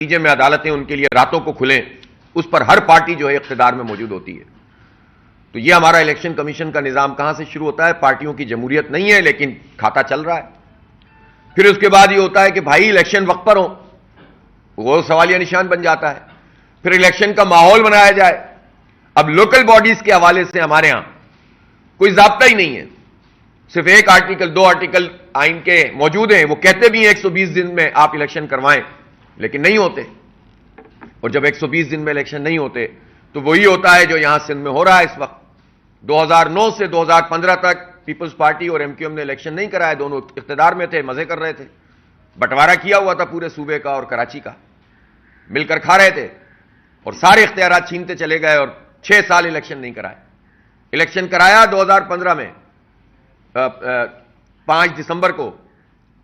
نتیجے میں عدالتیں ان کے لیے راتوں کو کھلیں، اس پر ہر پارٹی جو ہے اقتدار میں موجود ہوتی ہے. تو یہ ہمارا الیکشن کمیشن کا نظام کہاں سے شروع ہوتا ہے؟ پارٹیوں کی جمہوریت نہیں ہے لیکن کھاتا چل رہا ہے. پھر اس کے بعد یہ ہوتا ہے کہ بھائی الیکشن وقت پر ہوں، وہ سوالیہ نشان بن جاتا ہے. پھر الیکشن کا ماحول بنایا جائے. اب لوکل باڈیز کے حوالے سے ہمارے ہاں کوئی ضابطہ ہی نہیں ہے. صرف ایک آرٹیکل، 2 آرٹیکل آئین کے موجود ہیں، وہ کہتے بھی ہیں 120 دن میں آپ الیکشن کروائیں، لیکن نہیں ہوتے. اور جب 120 دن میں الیکشن نہیں ہوتے تو وہی ہوتا ہے جو یہاں سندھ میں ہو رہا ہے اس وقت. 2009 سے 2015 تک پیپلز پارٹی اور ایم کیو ایم نے الیکشن نہیں کرایا. دونوں اقتدار میں تھے، مزے کر رہے تھے، بٹوارا کیا ہوا تھا پورے صوبے کا اور کراچی کا، مل کر کھا رہے تھے اور سارے اختیارات چھینتے چلے گئے اور 6 سال الیکشن نہیں کرائے. الیکشن کرایا 2015 میں 5 دسمبر کو،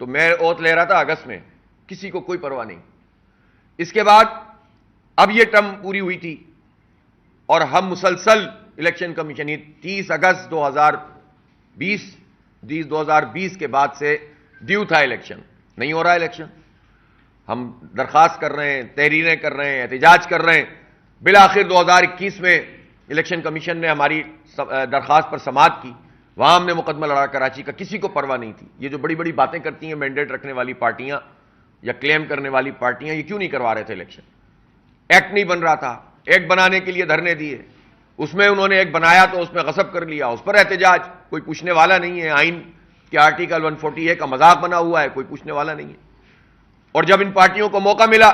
تو میں اوتھ لے رہا تھا اگست میں، کسی کو کوئی پرواہ نہیں. اس کے بعد اب یہ ٹرم پوری ہوئی تھی اور ہم مسلسل الیکشن کمیشن 30 اگست 2020 کے بعد سے ڈیو تھا الیکشن، نہیں ہو رہا الیکشن. ہم درخواست کر رہے ہیں، تحریریں کر رہے ہیں، احتجاج کر رہے ہیں. بالآخر 2021 میں الیکشن کمیشن نے ہماری درخواست پر سماعت کی. وہاں ہم نے مقدمہ لڑا کراچی کا، کسی کو پرواہ نہیں تھی. یہ جو بڑی بڑی باتیں کرتی ہیں مینڈیٹ رکھنے والی پارٹیاں یا کلیم کرنے والی پارٹیاں، یہ کیوں نہیں کروا رہے تھے الیکشن؟ ایکٹ نہیں بن رہا تھا، ایکٹ بنانے کے لیے دھرنے دیے، اس میں انہوں نے ایک بنایا تو اس میں غصب کر لیا، اس پر احتجاج. کوئی پوچھنے والا نہیں ہے. آئین کے آرٹیکل 140 کا مذاق بنا ہوا ہے، کوئی پوچھنے والا نہیں ہے. اور جب ان پارٹیوں کو موقع ملا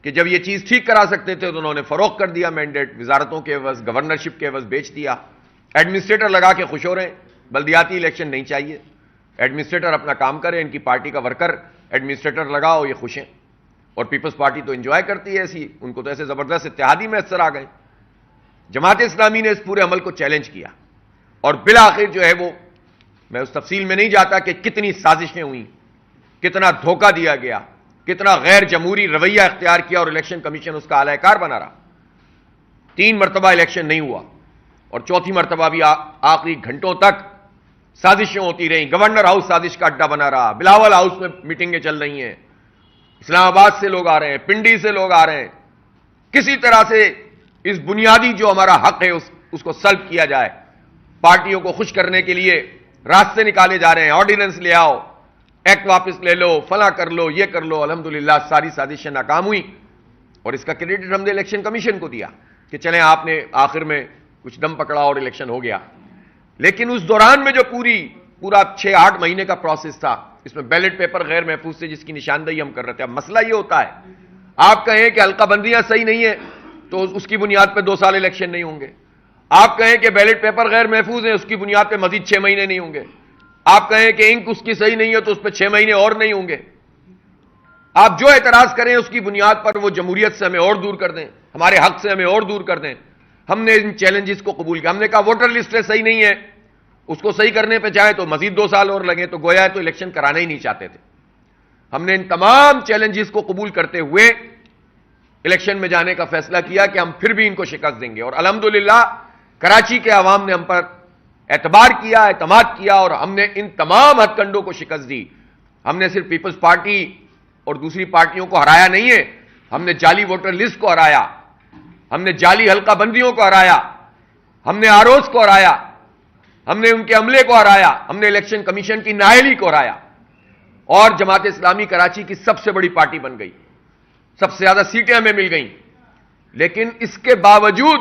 کہ جب یہ چیز ٹھیک کرا سکتے تھے تو انہوں نے فروخت کر دیا مینڈیٹ، وزارتوں کے عوض، گورنرشپ کے عوض بیچ دیا. ایڈمنسٹریٹر لگا کے خوش ہو رہے ہیں. بلدیاتی الیکشن نہیں چاہیے، ایڈمنسٹریٹر اپنا کام کرے، ان کی پارٹی کا ورکر ایڈمنسٹریٹر لگاؤ، یہ خوش ہیں. اور پیپلز پارٹی تو انجوائے کرتی ہے ایسی، ان کو تو ایسے زبردست اتحادی میں اثر آ گئے. جماعت اسلامی نے اس پورے عمل کو چیلنج کیا اور بالآخر جو ہے وہ، میں اس تفصیل میں نہیں جاتا کہ کتنی سازشیں ہوئیں، کتنا دھوکہ دیا گیا، کتنا غیر جمہوری رویہ اختیار کیا، اور الیکشن کمیشن اس کا اعلی کار بنا رہا. 3 مرتبہ الیکشن نہیں ہوا اور 4تھی مرتبہ بھی آخری گھنٹوں تک سازشیں ہوتی رہیں. گورنر ہاؤس سازش کا اڈا بنا رہا، بلاول ہاؤس میں میٹنگیں چل رہی ہیں، اسلام آباد سے لوگ آ رہے ہیں، پنڈی سے لوگ آ رہے ہیں. کسی طرح سے اس بنیادی جو ہمارا حق ہے اس کو سلب کیا جائے. پارٹیوں کو خوش کرنے کے لیے راستے نکالے جا رہے ہیں. آرڈیننس لے آؤ، ایکٹ واپس لے لو، فلاں کر لو، یہ کر لو. الحمدللہ ساری سازشیں ناکام ہوئی اور اس کا کریڈٹ ہم نے الیکشن کمیشن کو دیا کہ چلیں آپ نے آخر میں کچھ دم پکڑا اور الیکشن ہو گیا. لیکن اس دوران میں جو پورا 6-8 مہینے کا پروسیس تھا، اس میں بیلٹ پیپر غیر محفوظ تھے جس کی نشاندہی ہم کر رہے تھے. اب مسئلہ یہ ہوتا ہے، آپ کہیں کہ حلقہ بندیاں صحیح نہیں ہیں تو اس کی بنیاد پہ 2 سال الیکشن نہیں ہوں گے. آپ کہیں کہ بیلٹ پیپر غیر محفوظ ہیں، اس کی بنیاد پہ مزید 6 مہینے نہیں ہوں گے. آپ کہیں کہ انک اس کی صحیح نہیں ہے تو اس پہ 6 مہینے اور نہیں ہوں گے. آپ جو اعتراض کریں اس کی بنیاد پر وہ جمہوریت سے ہمیں اور دور کر دیں، ہمارے حق سے ہمیں اور دور کر دیں. ہم نے ان چیلنجز کو قبول کیا. ہم نے کہا ووٹر لسٹ صحیح نہیں ہے، اس کو صحیح کرنے پہ چاہیں تو مزید 2 سال اور لگیں، تو گویا ہے تو الیکشن کرانا ہی نہیں چاہتے تھے. ہم نے ان تمام چیلنجز کو قبول کرتے ہوئے الیکشن میں جانے کا فیصلہ کیا کہ ہم پھر بھی ان کو شکست دیں گے. اور الحمدللہ کراچی کے عوام نے ہم پر اعتبار کیا، اعتماد کیا اور ہم نے ان تمام ہتھ کنڈوں کو شکست دی. ہم نے صرف پیپلز پارٹی اور دوسری پارٹیوں کو ہرایا نہیں ہے، ہم نے جعلی ووٹر لسٹ کو ہرایا، ہم نے جعلی حلقہ بندیوں کو ہرایا، ہم نے آروز کو ہرایا، ہم نے ان کے عملے کو ہرایا، ہم نے الیکشن کمیشن کی نااہلی کو ہرایا اور جماعت اسلامی کراچی کی سب سے بڑی پارٹی بن گئی. سب سے زیادہ سیٹیں ہمیں مل گئیں. لیکن اس کے باوجود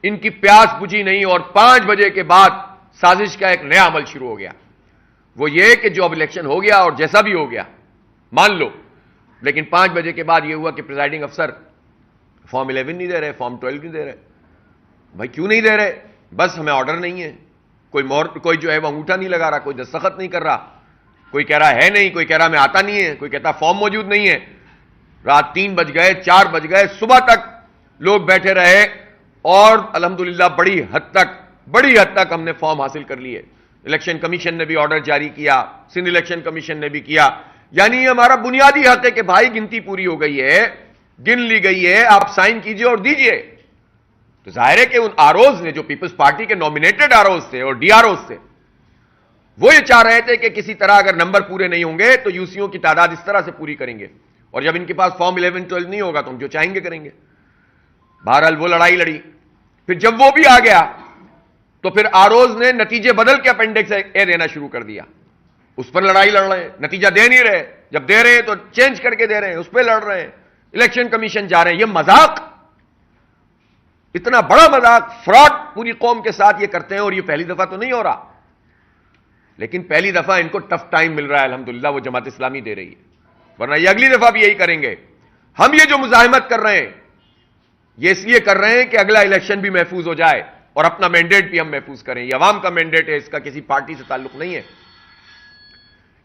ان کی پیاس بجھی نہیں اور 5 بجے کے بعد سازش کا ایک نیا عمل شروع ہو گیا. وہ یہ کہ جو اب الیکشن ہو گیا اور جیسا بھی ہو گیا مان لو، لیکن 5 بجے کے بعد یہ ہوا کہ پریزائڈنگ افسر فارم 11 نہیں دے رہے، فارم 12 نہیں دے رہے. بھائی کیوں نہیں دے رہے؟ بس ہمیں آرڈر نہیں ہے. کوئی جو ہے وہ انگوٹھا نہیں لگا رہا، کوئی دستخط نہیں کر رہا، کوئی کہہ رہا ہے نہیں، کوئی کہہ رہا میں آتا نہیں ہے، کوئی کہتا فارم موجود نہیں ہے. رات 3 بج گئے، 4 بج گئے، صبح تک لوگ بیٹھے رہے اور الحمدللہ بڑی حد تک ہم نے فارم حاصل کر لیے. الیکشن کمیشن نے بھی آرڈر جاری کیا، سندھ الیکشن کمیشن نے بھی کیا. یعنی یہ ہمارا بنیادی حق ہے کہ بھائی گنتی پوری ہو گئی ہے، گن لی گئی ہے، آپ سائن کیجئے اور دیجئے. تو ظاہر ہے کہ ان آروز نے جو پیپلز پارٹی کے نومینیٹڈ آروز تھے اور ڈی آروز تھے، وہ یہ چاہ رہے تھے کہ کسی طرح اگر نمبر پورے نہیں ہوں گے تو یوسیوں کی تعداد اس طرح سے پوری کریں گے. اور جب ان کے پاس فارم 11 12 نہیں ہوگا تو ہم جو چاہیں گے کریں گے. بہرحال وہ لڑائی لڑی. پھر جب وہ بھی آ گیا تو پھر آروز نے نتیجے بدل کے اپینڈکس اے دینا شروع کر دیا. اس پر لڑائی لڑ رہے ہیں, نتیجہ دے نہیں رہے, جب دے رہے ہیں تو چینج کر کے دے رہے ہیں, اس پہ لڑ رہے ہیں, الیکشن کمیشن جا رہے ہیں. یہ مذاق, اتنا بڑا مذاق, فراڈ پوری قوم کے ساتھ یہ کرتے ہیں. اور یہ پہلی دفعہ تو نہیں ہو رہا, لیکن پہلی دفعہ ان کو ٹف ٹائم مل رہا ہے الحمدللہ, وہ جماعت اسلامی دے رہی ہے, ورنہ یہ اگلی دفعہ بھی یہی کریں گے. ہم یہ جو مزاحمت کر رہے ہیں یہ اس لیے کر رہے ہیں کہ اگلا الیکشن بھی محفوظ ہو جائے اور اپنا مینڈیٹ بھی ہم محفوظ کریں. یہ عوام کا مینڈیٹ ہے, اس کا کسی پارٹی سے تعلق نہیں ہے.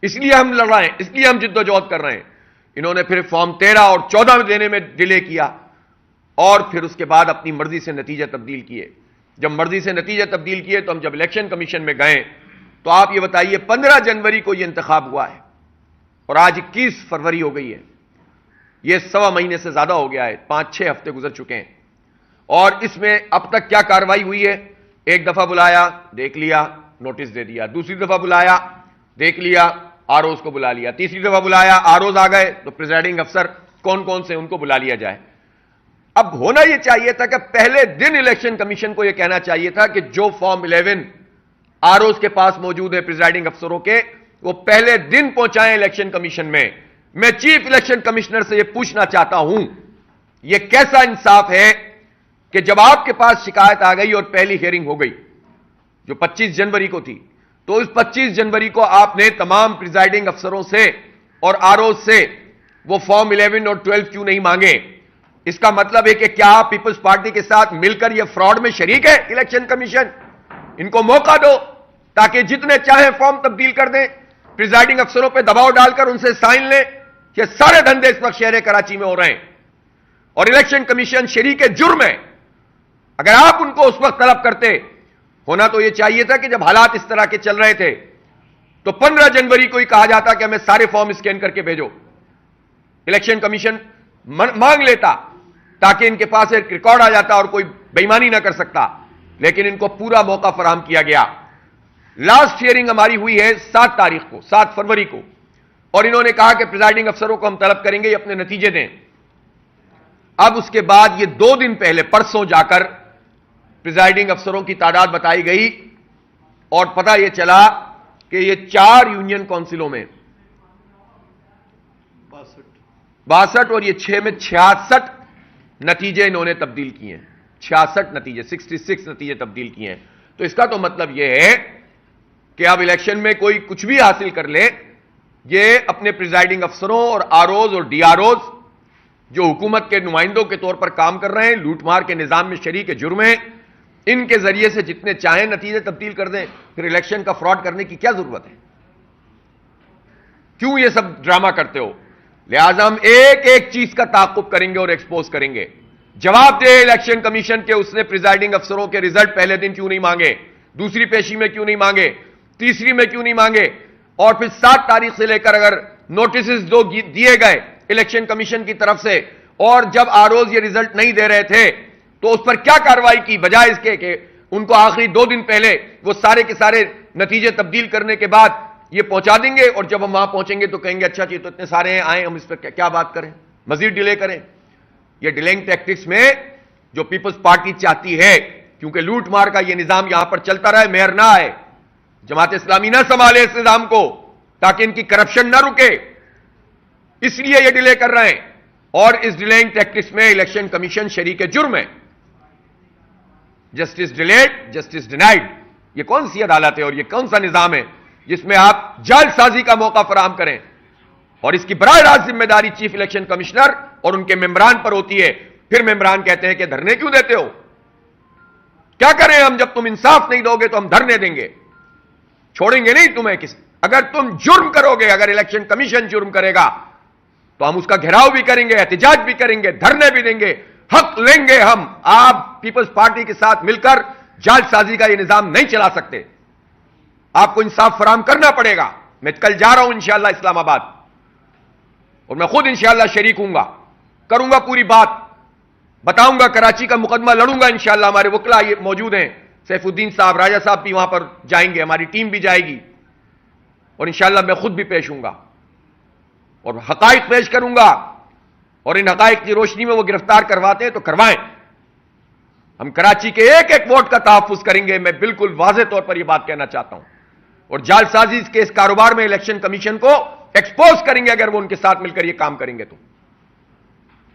اس لیے ہم لڑ رہے ہیں, اس لیے ہم جد و جہد کر رہے ہیں. انہوں نے پھر فارم 13 اور 14 میں دینے میں ڈیلے کیا, اور پھر اس کے بعد اپنی مرضی سے نتیجے تبدیل کیے. جب مرضی سے نتیجے تبدیل کیے تو ہم جب الیکشن کمیشن میں گئے تو آپ یہ بتائیے 15 جنوری کو یہ انتخاب ہوا ہے اور آج 21 فروری ہو گئی ہے. یہ سوا مہینے سے زیادہ ہو گیا ہے, 5-6 ہفتے گزر چکے ہیں. اور اس میں اب تک کیا کارروائی ہوئی ہے؟ ایک دفعہ بلایا, دیکھ لیا, نوٹس دے دیا. دوسری دفعہ بلایا, دیکھ لیا, آروز کو بلا لیا. تیسری دفعہ بلایا, آروز آ گئے تو پریزائڈنگ افسر کون کون سے ان کو بلا لیا جائے. اب ہونا یہ چاہیے تھا کہ پہلے دن الیکشن کمیشن کو یہ کہنا چاہیے تھا کہ جو فارم 11 آروز کے پاس موجود ہے پریزائڈنگ افسروں کے, وہ پہلے دن پہنچائیں الیکشن کمیشن میں. میں چیف الیکشن کمشنر سے یہ پوچھنا چاہتا ہوں, یہ کیسا انصاف ہے کہ جب آپ کے پاس شکایت آ گئی اور پہلی ہیئرنگ ہو گئی جو 25 جنوری کو تھی, تو اس 25 جنوری کو آپ نے تمام پریزائڈنگ افسروں سے اور آروز سے وہ فارم 11 اور 12 کیوں نہیں مانگے؟ اس کا مطلب ہے کہ کیا آپ پیپلز پارٹی کے ساتھ مل کر یہ فراڈ میں شریک ہے الیکشن کمیشن؟ ان کو موقع دو تاکہ جتنے چاہیں فارم تبدیل کر دیں, پریزائڈنگ افسروں پہ دباؤ ڈال کر ان سے سائن لیں. یہ سارے دھندے اس وقت شہر کراچی میں ہو رہے ہیں اور الیکشن کمیشن شریک جرم ہے. اگر آپ ان کو اس وقت طلب کرتے, ہونا تو یہ چاہیے تھا کہ جب حالات اس طرح کے چل رہے تھے تو 15 جنوری کو ہی کہا جاتا کہ ہمیں سارے فارم اسکین کر کے بھیجو. الیکشن کمیشن مانگ لیتا تاکہ ان کے پاس ایک ریکارڈ آ جاتا اور کوئی بےایمانی نہ کر سکتا, لیکن ان کو پورا موقع فراہم کیا گیا. لاسٹ ہیئرنگ ہماری ہوئی ہے 7 تاریخ کو, 7 فروری کو, اور انہوں نے کہا کہ پریزائڈنگ افسروں کو ہم طلب کریں گے یہ اپنے نتیجے دیں. اب اس کے بعد یہ 2 دن پہلے پرسوں جا کر پریزائڈنگ افسروں کی تعداد بتائی گئی اور پتہ یہ چلا کہ یہ 4 یونین کونسلوں میں 62 اور یہ 6 میں 66 نتیجے انہوں نے تبدیل کیے ہیں. 66 نتیجے, 66 نتیجے تبدیل کیے ہیں. تو اس کا تو مطلب یہ ہے کہ اب الیکشن میں کوئی کچھ بھی حاصل کر لے, یہ اپنے پریزائڈنگ افسروں اور آروز اور ڈی آروز جو حکومت کے نمائندوں کے طور پر کام کر رہے ہیں, لوٹ مار کے نظام میں شریک جرم ہیں, ان کے ذریعے سے جتنے چاہیں نتیجے تبدیل کر دیں. پھر الیکشن کا فراڈ کرنے کی کیا ضرورت ہے؟ کیوں یہ سب ڈرامہ کرتے ہو؟ لہذا ہم ایک ایک چیز کا تعاقب کریں گے اور ایکسپوز کریں گے. جواب دے الیکشن کمیشن کے اس نے پریزائڈنگ افسروں کے ریزلٹ پہلے دن کیوں نہیں مانگے, دوسری پیشی میں کیوں نہیں مانگے, تیسری میں کیوں نہیں مانگے, اور پھر 7 تاریخ سے لے کر اگر نوٹسز جو دیے گئے الیکشن کمیشن کی طرف سے اور جب آروز یہ ریزلٹ نہیں دے رہے تھے تو اس پر کیا کارروائی کی, بجائے اس کے کہ ان کو آخری 2 دن پہلے وہ سارے کے سارے نتیجے تبدیل کرنے کے بعد یہ پہنچا دیں گے, اور جب ہم وہاں پہنچیں گے تو کہیں گے اچھا جی تو اتنے سارے ہیں, آئیں ہم اس پہ کیا بات کریں, مزید ڈیلے کریں. یہ ڈیلنگ ٹیکٹکس میں جو پیپلز پارٹی چاہتی ہے, کیونکہ لوٹ مار کا یہ نظام یہاں پر چلتا رہے, مہر نہ آئے, جماعت اسلامی نہ سنبھالے اس نظام کو تاکہ ان کی کرپشن نہ رکے, اس لیے یہ ڈیلے کر رہے ہیں. اور اس ڈیلنگ ٹیکٹکس میں الیکشن کمیشن شریک جرم ہے. جسٹس ڈیلیڈ جسٹس ڈینائیڈ, یہ کون سی عدالت ہے اور یہ کون سا نظام ہے جس میں آپ جعل سازی کا موقع فراہم کریں؟ اور اس کی براہ راست ذمہ داری چیف الیکشن کمشنر اور ان کے ممبران پر ہوتی ہے. پھر ممبران کہتے ہیں کہ دھرنے کیوں دیتے ہو؟ کیا کریں ہم, جب تم انصاف نہیں دو گے تو ہم دھرنے دیں گے, چھوڑیں گے نہیں تمہیں. اگر تم جرم کرو گے, اگر الیکشن کمیشن جرم کرے گا تو ہم اس کا گھیراؤ بھی کریں گے, احتجاج بھی کریں گے, دھرنے بھی دیں گے, حق لیں گے ہم. آپ پیپلز پارٹی کے ساتھ مل کر جعل سازی کا یہ نظام نہیں چلا سکتے. آپ کو انصاف فراہم کرنا پڑے گا. میں کل جا رہا ہوں انشاءاللہ اسلام آباد, اور میں خود انشاءاللہ شریک ہوں گا, کروں گا پوری بات, بتاؤں گا, کراچی کا مقدمہ لڑوں گا انشاءاللہ. ہمارے وکلا یہ موجود ہیں, سیف الدین صاحب, راجہ صاحب بھی وہاں پر جائیں گے, ہماری ٹیم بھی جائے گی, اور انشاءاللہ میں خود بھی پیش ہوں گا اور حقائق پیش کروں گا اور ان حقائق کی روشنی میں وہ گرفتار کرواتے ہیں تو کروائیں. ہم کراچی کے ایک ایک ووٹ کا تحفظ کریں گے. میں بالکل واضح طور پر یہ بات کہنا چاہتا ہوں. اور جعل سازی کے اس کاروبار میں الیکشن کمیشن کو ایکسپوز کریں گے اگر وہ ان کے ساتھ مل کر یہ کام کریں گے تو.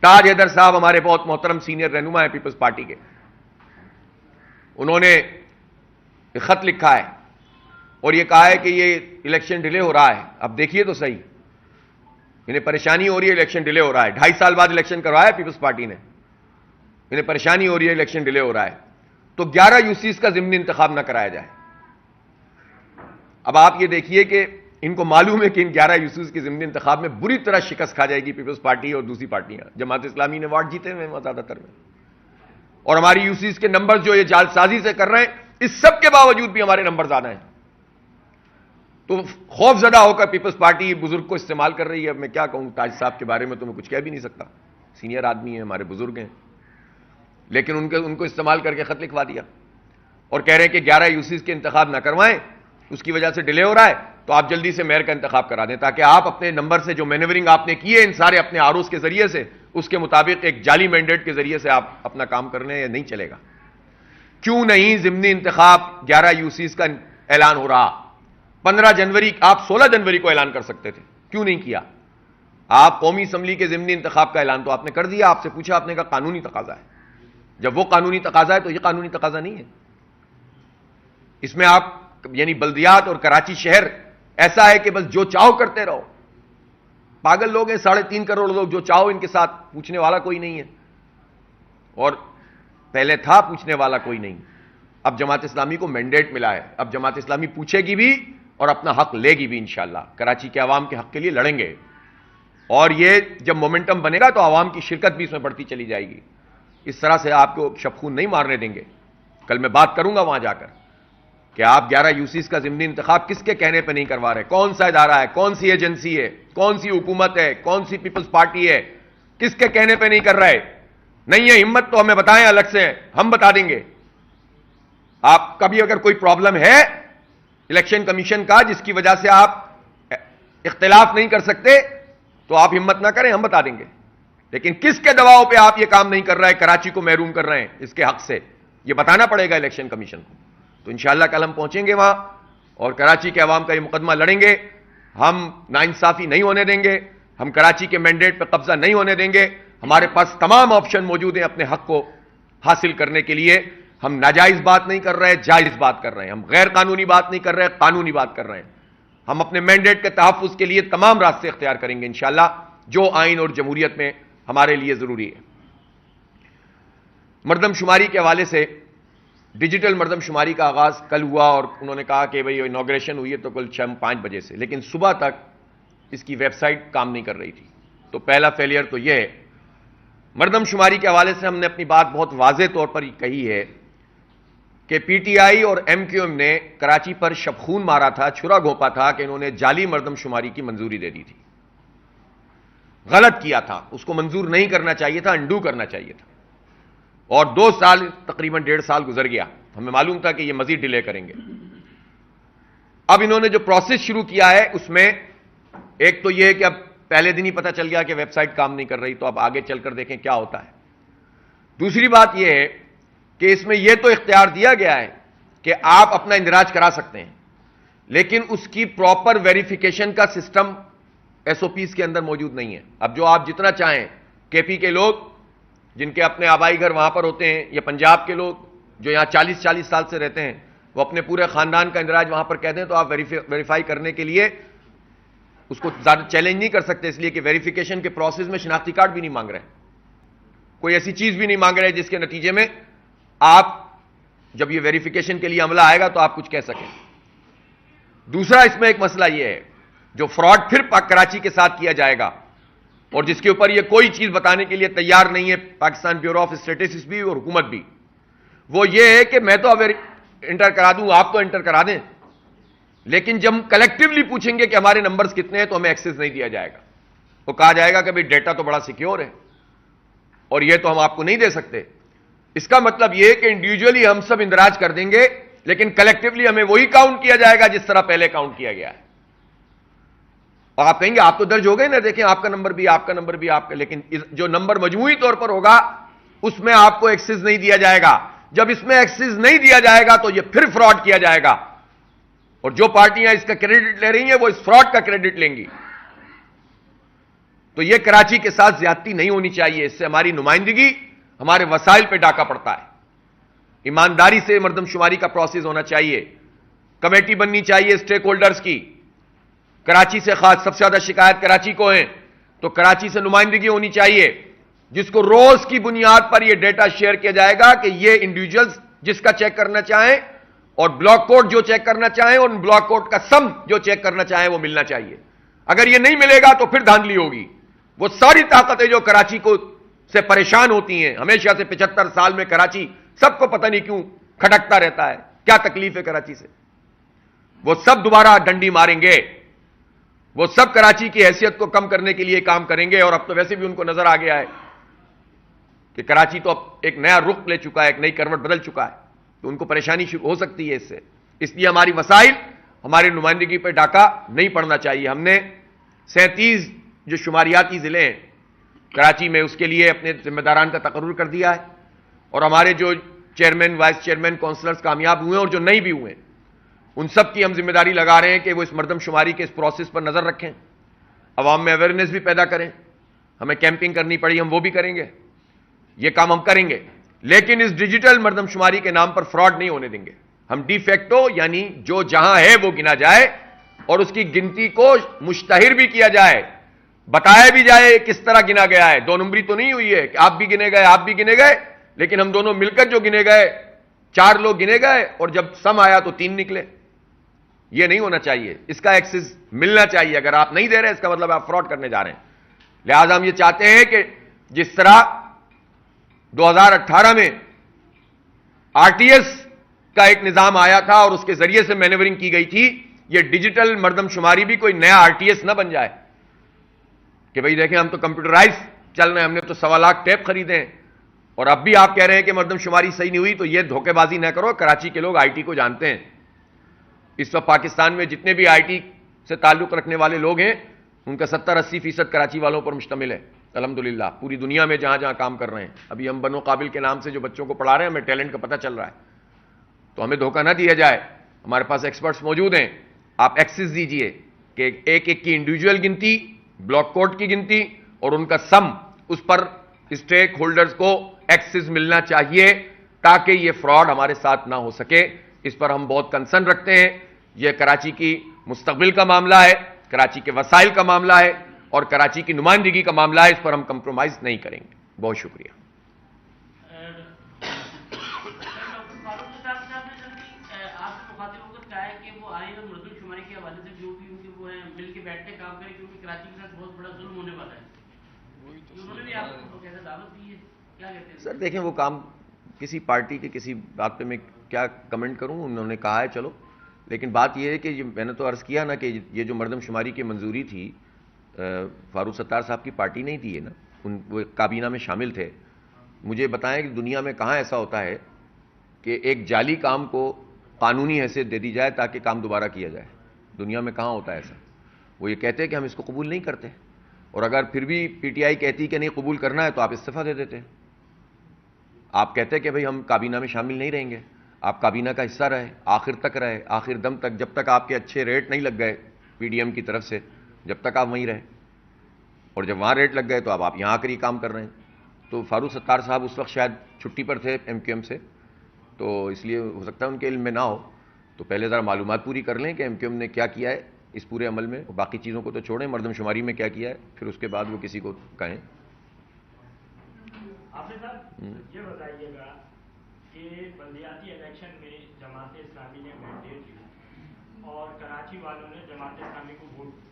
تاج حیدر صاحب ہمارے بہت محترم سینئر رہنما ہیں پیپلز پارٹی کے. انہوں نے ایک خط لکھا ہے اور یہ کہا ہے کہ یہ الیکشن ڈیلے ہو رہا ہے. اب دیکھیے تو صحیح, انہیں پریشانی ہو رہی ہے, الیکشن ڈیلے ہو رہا ہے. 2.5 سال بعد الیکشن کروایا ہے پیپلز پارٹی نے, انہیں پریشانی ہو رہی ہے, الیکشن ڈیلے ہو رہا ہے. تو 11 یوسیز کا ضمنی انتخاب نہ کرایا جائے. اب آپ یہ دیکھیے کہ ان کو معلوم ہے کہ ان 11 یوسیز کے ضمنی انتخاب میں بری طرح شکست کھا جائے گی پیپلز پارٹی اور دوسری پارٹیاں. جماعت اسلامی نے وارڈ جیتے ہوئے ہیں زیادہ تر میں, اور ہماری یوسیز کے نمبر جو یہ جعل سازی سے کر رہے ہیں, اس سب کے باوجود بھی ہمارے نمبر زیادہ ہیں. تو خوف زدہ ہو کر پیپلز پارٹی بزرگ کو استعمال کر رہی ہے. میں کیا کہوں تاج صاحب کے بارے میں, تو میں کچھ کہہ بھی نہیں سکتا. سینئر آدمی ہیں, ہمارے بزرگ ہیں, لیکن ان کو استعمال کر کے خط لکھوا دیا اور کہہ رہے ہیں کہ 11 یوسیز کے انتخاب نہ کروائیں, اس کی وجہ سے ڈیلے ہو رہا ہے, تو آپ جلدی سے میئر کا انتخاب کرا دیں تاکہ آپ اپنے نمبر سے جو مینیورنگ آپ نے کی ہے ان سارے اپنے آروز کے ذریعے سے, اس کے مطابق ایک جعلی مینڈیٹ کے ذریعے سے آپ اپنا کام کر لیں. یا نہیں چلے گا. کیوں نہیں ضمنی انتخاب 11 یوسیز کا اعلان ہو رہا؟ 15 جنوری, آپ 16 جنوری کو اعلان کر سکتے تھے, کیوں نہیں کیا؟ آپ قومی اسمبلی کے ضمنی انتخاب کا اعلان تو آپ نے کر دیا. آپ سے پوچھا, آپ نے کہا قانونی تقاضا ہے. جب وہ قانونی تقاضا ہے تو یہ قانونی تقاضا نہیں ہے. اس میں آپ یعنی بلدیات اور کراچی شہر ایسا ہے کہ بس جو چاہو کرتے رہو. پاگل لوگ ہیں 3.5 کروڑ لوگ, جو چاہو ان کے ساتھ, پوچھنے والا کوئی نہیں ہے. اور پہلے تھا پوچھنے والا کوئی نہیں. اب جماعت اسلامی کو مینڈیٹ ملا ہے, اب جماعت اسلامی پوچھے گی بھی اور اپنا حق لے گی بھی انشاءاللہ. کراچی کے عوام کے حق کے لیے لڑیں گے, اور یہ جب مومنٹم بنے گا تو عوام کی شرکت بھی اس میں بڑھتی چلی جائے گی. اس طرح سے آپ کو شبخون نہیں مارنے دیں گے. کل میں بات کروں گا وہاں جا کر کہ آپ 11 یوسیز کا ضمنی انتخاب کس کے کہنے پہ نہیں کروا رہے, کون سا ادارہ ہے, کون سی ایجنسی ہے, کون سی حکومت ہے, کون سی پیپلز پارٹی ہے, کس کے کہنے پہ نہیں کر رہے. نہیں ہے ہمت تو ہمیں بتائیں الگ سے, ہم بتا دیں گے. آپ کبھی اگر کوئی پرابلم ہے الیکشن کمیشن کا جس کی وجہ سے آپ اختلاف نہیں کر سکتے, تو آپ ہمت نہ کریں, ہم بتا دیں گے. لیکن کس کے دباؤ پہ آپ یہ کام نہیں کر رہے, کراچی کو محروم کر رہے ہیں اس کے حق سے, یہ بتانا پڑے گا الیکشن کمیشن کو. تو انشاءاللہ کل ہم پہنچیں گے وہاں اور کراچی کے عوام کا یہ مقدمہ لڑیں گے. ہم ناانصافی نہیں ہونے دیں گے, ہم کراچی کے مینڈیٹ پہ قبضہ نہیں ہونے دیں گے. ہمارے پاس تمام آپشن موجود ہیں اپنے حق کو حاصل کرنے کے لیے. ہم ناجائز بات نہیں کر رہے, جائز بات کر رہے ہیں. ہم غیر قانونی بات نہیں کر رہے, قانونی بات کر رہے ہیں. ہم اپنے مینڈیٹ کے تحفظ کے لیے تمام راستے اختیار کریں گے انشاءاللہ, جو آئین اور جمہوریت میں ہمارے لیے ضروری ہے. مردم شماری کے حوالے سے ڈیجیٹل مردم شماری کا آغاز کل ہوا, اور انہوں نے کہا کہ بھئی انوگریشن ہوئی ہے تو کل 5 بجے سے, لیکن صبح تک اس کی ویب سائٹ کام نہیں کر رہی تھی. تو پہلا فیلئر تو یہ ہے. مردم شماری کے حوالے سے ہم نے اپنی بات بہت واضح طور پر کہی ہے کہ پی ٹی آئی اور ایم کیو ایم نے کراچی پر شبخون مارا تھا, چھرا گھونپا تھا کہ انہوں نے جعلی مردم شماری کی منظوری دے دی تھی. غلط کیا تھا, اس کو منظور نہیں کرنا چاہیے تھا, انڈو کرنا چاہیے تھا. اور 2 سال تقریباً 1.5 سال گزر گیا, ہمیں معلوم تھا کہ یہ مزید ڈیلے کریں گے. اب انہوں نے جو پروسیس شروع کیا ہے اس میں ایک تو یہ ہے کہ اب پہلے دن ہی پتہ چل گیا کہ ویب سائٹ کام نہیں کر رہی, تو اب آگے چل کر دیکھیں کیا ہوتا ہے. دوسری بات یہ ہے کہ اس میں یہ تو اختیار دیا گیا ہے کہ آپ اپنا اندراج کرا سکتے ہیں, لیکن اس کی پراپر ویریفیکیشن کا سسٹم ایس او پیز کے اندر موجود نہیں ہے. اب جو آپ جتنا چاہیں, کے پی کے لوگ جن کے اپنے آبائی گھر وہاں پر ہوتے ہیں, یا پنجاب کے لوگ جو یہاں 40 سال سے رہتے ہیں, وہ اپنے پورے خاندان کا اندراج وہاں پر کہہ دیں تو آپ ویریفائی کرنے کے لیے اس کو زیادہ چیلنج نہیں کر سکتے, اس لیے کہ ویریفیکیشن کے پروسیس میں شناختی کارڈ بھی نہیں مانگ رہے, کوئی ایسی چیز بھی نہیں مانگ رہے جس کے نتیجے میں آپ جب یہ ویریفیکیشن کے لیے عملہ آئے گا تو آپ کچھ کہہ سکیں. دوسرا اس میں ایک مسئلہ یہ ہے, جو فراڈ پھر کراچی کے ساتھ کیا جائے گا اور جس کے اوپر یہ کوئی چیز بتانے کے لیے تیار نہیں ہے پاکستان بیورو آف اسٹیٹسٹکس بھی اور حکومت بھی, وہ یہ ہے کہ میں تو اب انٹر کرا دوں, آپ تو انٹر کرا دیں, لیکن جب ہم کلیکٹیولی پوچھیں گے کہ ہمارے نمبرز کتنے ہیں تو ہمیں ایکسس نہیں دیا جائے گا. وہ کہا جائے گا کہ بھئی ڈیٹا تو بڑا سیکیور ہے اور یہ تو ہم آپ کو نہیں دے سکتے. اس کا مطلب یہ کہ انڈیویجولی ہم سب اندراج کر دیں گے, لیکن کلیکٹیولی ہمیں وہی کاؤنٹ کیا جائے گا جس طرح پہلے کاؤنٹ کیا گیا ہے. اور آپ کہیں گے آپ تو درج ہو گئے نا، دیکھیں آپ کا نمبر بھی، آپ کا نمبر بھی، آپ کا، لیکن جو نمبر مجموعی طور پر ہوگا اس میں آپ کو ایکسس نہیں دیا جائے گا. جب اس میں ایکسس نہیں دیا جائے گا تو یہ پھر فراڈ کیا جائے گا، اور جو پارٹیاں اس کا کریڈٹ لے رہی ہیں وہ اس فراڈ کا کریڈٹ لیں گی. تو یہ کراچی کے ساتھ زیادتی نہیں ہونی چاہیے، اس سے ہماری نمائندگی، ہمارے وسائل پہ ڈاکہ پڑتا ہے. ایمانداری سے مردم شماری کا پروسیس ہونا چاہیے، کمیٹی بننی چاہیے اسٹیک ہولڈرز کی. کراچی سے خاص سب سے زیادہ شکایت کراچی کو ہیں، تو کراچی سے نمائندگی ہونی چاہیے، جس کو روز کی بنیاد پر یہ ڈیٹا شیئر کیا جائے گا کہ یہ انڈیویجولز جس کا چیک کرنا چاہیں اور بلاک کوڈ جو چیک کرنا چاہیں اور بلاک کوڈ کا سم جو چیک کرنا چاہیں وہ ملنا چاہیے. اگر یہ نہیں ملے گا تو پھر دھاندلی ہوگی. وہ ساری طاقتیں جو کراچی کو سے پریشان ہوتی ہیں ہمیشہ سے 75 سال میں، کراچی سب کو پتہ نہیں کیوں کھٹکتا رہتا ہے، کیا تکلیف ہے کراچی سے، وہ سب دوبارہ ڈنڈی ماریں گے. وہ سب کراچی کی حیثیت کو کم کرنے کے لیے کام کریں گے. اور اب تو ویسے بھی ان کو نظر آ گیا ہے کہ کراچی تو اب ایک نیا رخ لے چکا ہے، ایک نئی کروٹ بدل چکا ہے، تو ان کو پریشانی ہو سکتی ہے اس سے. اس لیے ہماری وسائل، ہماری نمائندگی پہ ڈاکہ نہیں پڑنا چاہیے. ہم نے 37 جو شماریاتی ضلع ہیں کراچی میں، اس کے لیے اپنے ذمہ داران کا تقرر کر دیا ہے، اور ہمارے جو چیئرمین، وائس چیئرمین، کونسلرز کامیاب ہوئے ہیں اور جو نہیں بھی ہوئے، ان سب کی ہم ذمہ داری لگا رہے ہیں کہ وہ اس مردم شماری کے اس پروسیس پر نظر رکھیں، عوام میں اویئرنیس بھی پیدا کریں. ہمیں کیمپنگ کرنی پڑی ہم وہ بھی کریں گے، یہ کام ہم کریں گے، لیکن اس ڈیجیٹل مردم شماری کے نام پر فراڈ نہیں ہونے دیں گے. ہم ڈی فیکٹو یعنی جو جہاں ہے وہ گنا جائے، اور اس کی گنتی کو مشتہر بھی کیا جائے، بتایا بھی جائے کس طرح گنا گیا ہے. 2 نمبری تو نہیں ہوئی ہے کہ آپ بھی گنے گئے آپ بھی گنے گئے، لیکن ہم دونوں مل کر جو گنے گئے 4 لوگ گنے گئے اور جب سم آیا تو 3 نکلے. یہ نہیں ہونا چاہیے، اس کا ایکسس ملنا چاہیے. اگر آپ نہیں دے رہے اس کا مطلب آپ فراڈ کرنے جا رہے ہیں. لہذا ہم یہ چاہتے ہیں کہ جس طرح 2018 میں آر ٹی ایس کا ایک نظام آیا تھا اور اس کے ذریعے سے مینیورنگ کی گئی تھی، یہ ڈیجیٹل مردم شماری بھی کوئی نیا آر ٹی ایس نہ بن جائے کہ بھئی دیکھیں ہم تو کمپیوٹرائز چل رہے ہیں، ہم نے تو 1.25 لاکھ ٹیپ خریدے ہیں اور اب بھی آپ کہہ رہے ہیں کہ مردم شماری صحیح نہیں ہوئی. تو یہ دھوکے بازی نہ کرو. کراچی کے لوگ آئی ٹی کو جانتے ہیں. اس وقت پاکستان میں جتنے بھی آئی ٹی سے تعلق رکھنے والے لوگ ہیں ان کا 70-80% کراچی والوں پر مشتمل ہے الحمدللہ، پوری دنیا میں جہاں جہاں کام کر رہے ہیں. ابھی ہم بنو قابل کے نام سے جو بچوں کو پڑھا رہے ہیں ہمیں ٹیلنٹ کا پتہ چل رہا ہے. تو ہمیں دھوکہ نہ دیا جائے، ہمارے پاس ایکسپرٹس موجود ہیں. آپ ایکسس دیجئے کہ ایک ایک کی انڈیویجول گنتی، بلاک کوڈ کی گنتی اور ان کا سم، اس پر اسٹیک ہولڈرز کو ایکسس ملنا چاہیے تاکہ یہ فراڈ ہمارے ساتھ نہ ہو سکے. اس پر ہم بہت کنسرن رکھتے ہیں. یہ کراچی کی مستقبل کا معاملہ ہے، کراچی کے وسائل کا معاملہ ہے اور کراچی کی نمائندگی کا معاملہ ہے. اس پر ہم کمپرومائز نہیں کریں گے. بہت شکریہ. سر دیکھیں وہ کام کسی پارٹی کے کسی بات پہ میں کیا کمنٹ کروں، انہوں نے کہا ہے چلو، لیکن بات یہ ہے کہ میں نے تو عرض کیا نا کہ یہ جو مردم شماری کی منظوری تھی فاروق ستار صاحب کی پارٹی نہیں دی ہے نا، وہ کابینہ میں شامل تھے. مجھے بتائیں کہ دنیا میں کہاں ایسا ہوتا ہے کہ ایک جعلی کام کو قانونی حیثیت دے دی جائے تاکہ کام دوبارہ کیا جائے. دنیا میں کہاں ہوتا ہے ایسا؟ وہ یہ کہتے ہیں کہ ہم اس کو قبول نہیں کرتے، اور اگر پھر بھی پی ٹی آئی کہتی کہ نہیں قبول کرنا ہے تو آپ استعفیٰ دے دیتے. آپ کہتے کہ بھئی ہم کابینہ میں شامل نہیں رہیں گے، آپ کابینہ کا حصہ رہے، آخر تک رہے، آخر دم تک، جب تک آپ کے اچھے ریٹ نہیں لگ گئے پی ڈی ایم کی طرف سے، جب تک آپ وہیں رہے، اور جب وہاں ریٹ لگ گئے تو اب آپ یہاں آ کر ہی کام کر رہے ہیں. تو فاروق ستار صاحب اس وقت شاید چھٹی پر تھے ایم کیو ایم سے، تو اس لیے ہو سکتا ہے ان کے علم میں نہ ہو. تو پہلے ذرا معلومات پوری کر لیں کہ ایم کیو ایم نے کیا کیا ہے اس پورے عمل میں. باقی چیزوں کو تو چھوڑیں، مردم شماری میں کیا کیا ہے، پھر اس کے بعد وہ کسی کو کہیں. حافظ صاحب یہ بتائیے گا کہ بلدیاتی الیکشن میں جماعت اسلامی نے مینڈیٹ لی اور کراچی والوں نے جماعت اسلامی کو ووٹ دی.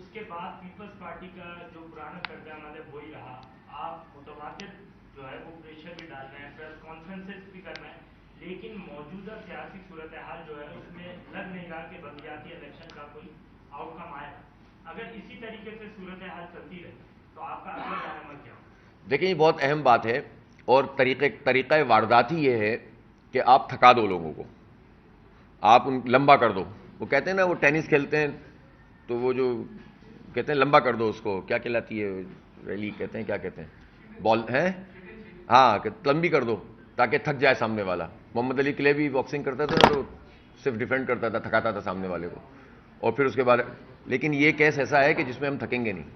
اس کے بعد پیپلز پارٹی کا جو پرانا طرز عمل ہے وہی رہا. آپ متواتر جو ہے وہ پریشر بھی ڈال رہے ہیں، پریس کانفرنسز بھی کر رہے ہیں، لیکن موجودہ سیاسی صورتحال جو ہے اس میں لگ نہیں رہا کہ بلدیاتی الیکشن کا کوئی آؤٹ کم آئے. اگر اسی طریقے سے صورتحال چلتی رہے تو آپ کا اگلا عمل کیا ہوگا؟ دیکھیں یہ بہت اہم بات ہے، اور طریقہ واردات ہی یہ ہے کہ آپ تھکا دو لوگوں کو، آپ ان لمبا کر دو. وہ کہتے ہیں نا وہ ٹینس کھیلتے ہیں تو وہ جو کہتے ہیں لمبا کر دو اس کو, کیا کہلاتی ہے ریلی کہتے ہیں, کیا کہتے ہیں, بال ہے, ہاں کہ لمبی کر دو تاکہ تھک جائے سامنے والا. محمد علی کلے بھی باکسنگ کرتا تھا تو صرف ڈیفینڈ کرتا تھا, تھکاتا تھا سامنے والے کو, اور پھر اس کے بعد. لیکن یہ کیس ایسا ہے کہ جس میں ہم تھکیں گے نہیں.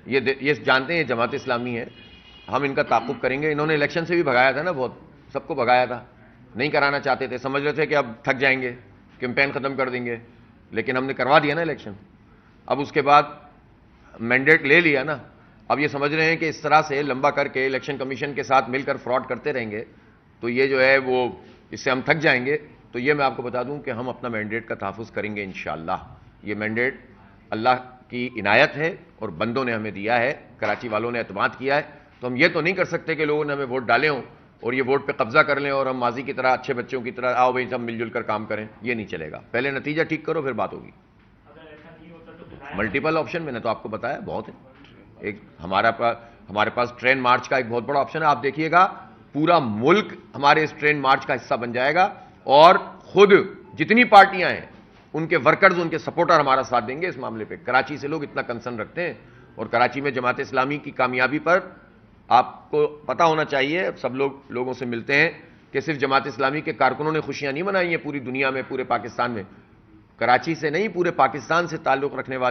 یہ جانتے ہیں جماعت اسلامی ہے, ہم ان کا تعاقب کریں گے. انہوں نے الیکشن سے بھی بھگایا تھا نا, بہت سب کو بھگایا تھا, نہیں کرانا چاہتے تھے, سمجھ رہے تھے کہ اب تھک جائیں گے, کیمپین ختم کر دیں گے, لیکن ہم نے کروا دیا نا الیکشن. اب اس کے بعد مینڈیٹ لے لیا نا, اب یہ سمجھ رہے ہیں کہ اس طرح سے لمبا کر کے الیکشن کمیشن کے ساتھ مل کر فراڈ کرتے رہیں گے تو یہ جو ہے وہ اس سے ہم تھک جائیں گے. تو یہ میں آپ کو بتا دوں کہ ہم اپنا مینڈیٹ کا تحفظ کریں گے انشاءاللہ. یہ مینڈیٹ اللہ کی عنایت ہے اور بندوں نے ہمیں دیا ہے, کراچی والوں نے اعتماد کیا ہے. تو ہم یہ تو نہیں کر سکتے کہ لوگوں نے ہمیں ووٹ ڈالے ہوں اور یہ ووٹ پہ قبضہ کر لیں اور ہم ماضی کی طرح اچھے بچوں کی طرح آؤ بھائی سب مل جل کر کام کریں. یہ نہیں چلے گا. پہلے نتیجہ ٹھیک کرو پھر بات ہوگی. اگر ایسا نہیں ہوتا تو پھر ملٹیپل آپشن میں نے تو آپ کو بتایا بہت ہے. ایک ہمارے پاس ٹرین مارچ کا ایک بہت بڑا آپشن ہے. آپ دیکھیے گا پورا ملک ہمارے اس ٹرین مارچ کا حصہ بن جائے گا, اور خود جتنی پارٹیاں ہیں ان کے ورکرز, ان کے سپورٹر ہمارا ساتھ دیں گے اس معاملے پہ. کراچی سے لوگ اتنا کنسرن رکھتے ہیں, اور کراچی میں جماعت اسلامی کی کامیابی پر آپ کو پتا ہونا چاہیے. سب لوگوں سے ملتے ہیں کہ صرف جماعت اسلامی کے کارکنوں نے خوشیاں نہیں منائی ہیں پوری دنیا میں, پورے پاکستان میں. کراچی سے نہیں, پورے پاکستان سے تعلق رکھنے والے